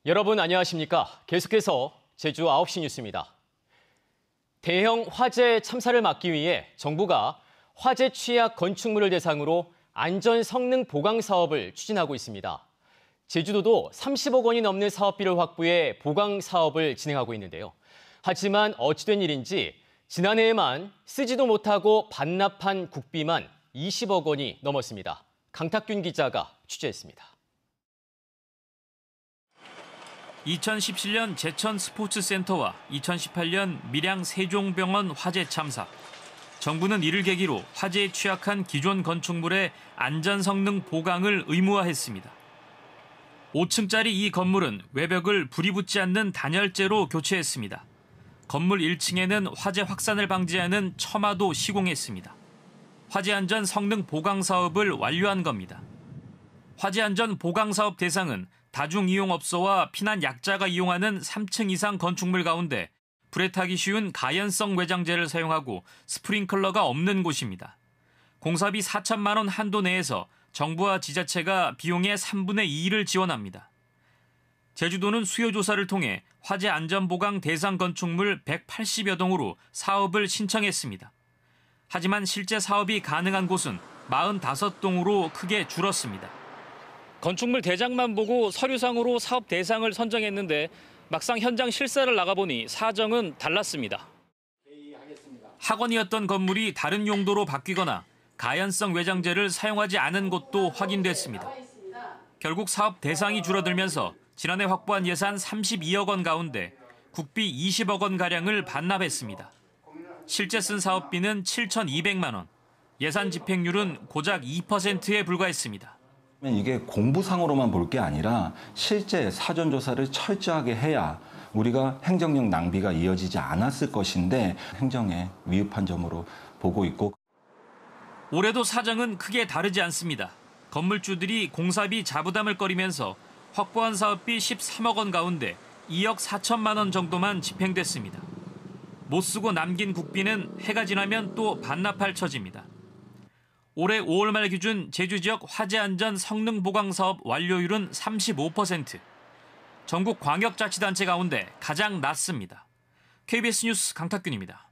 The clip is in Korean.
여러분 안녕하십니까? 계속해서 제주 9시 뉴스입니다. 대형 화재 참사를 막기 위해 정부가 화재 취약 건축물을 대상으로 안전 성능 보강 사업을 추진하고 있습니다. 제주도도 30억 원이 넘는 사업비를 확보해 보강 사업을 진행하고 있는데요. 하지만 어찌된 일인지 지난해에만 쓰지도 못하고 반납한 국비만 20억 원이 넘었습니다. 강탁균 기자가 취재했습니다. 2017년 제천 스포츠센터와 2018년 밀양 세종병원 화재 참사. 정부는 이를 계기로 화재에 취약한 기존 건축물의 안전 성능 보강을 의무화했습니다. 5층짜리 이 건물은 외벽을 불이 붙지 않는 단열재로 교체했습니다. 건물 1층에는 화재 확산을 방지하는 처마도 시공했습니다. 화재 안전 성능 보강 사업을 완료한 겁니다. 화재 안전 보강 사업 대상은 다중이용업소와 피난 약자가 이용하는 3층 이상 건축물 가운데 불에 타기 쉬운 가연성 외장재를 사용하고 스프링클러가 없는 곳입니다. 공사비 4천만 원 한도 내에서 정부와 지자체가 비용의 3분의 2를 지원합니다. 제주도는 수요조사를 통해 화재 안전 보강 대상 건축물 180여 동으로 사업을 신청했습니다. 하지만 실제 사업이 가능한 곳은 45동으로 크게 줄었습니다. 건축물 대장만 보고 서류상으로 사업 대상을 선정했는데 막상 현장 실사를 나가보니 사정은 달랐습니다. 학원이었던 건물이 다른 용도로 바뀌거나 가연성 외장재를 사용하지 않은 곳도 확인됐습니다. 결국 사업 대상이 줄어들면서 지난해 확보한 예산 32억 원 가운데 국비 20억 원가량을 반납했습니다. 실제 쓴 사업비는 7,200만 원, 예산 집행률은 고작 2%에 불과했습니다. 이게 공부상으로만 볼 게 아니라 실제 사전조사를 철저하게 해야 우리가 행정력 낭비가 이어지지 않았을 것인데 행정에 위협한 점으로 보고 있고. 올해도 사정은 크게 다르지 않습니다. 건물주들이 공사비 자부담을 꺼리면서 확보한 사업비 13억 원 가운데 2억 4천만 원 정도만 집행됐습니다. 못 쓰고 남긴 국비는 해가 지나면 또 반납할 처지입니다. 올해 5월 말 기준 제주 지역 화재 안전 성능 보강 사업 완료율은 35%. 전국 광역자치단체 가운데 가장 낮습니다. KBS 뉴스 강탁균입니다.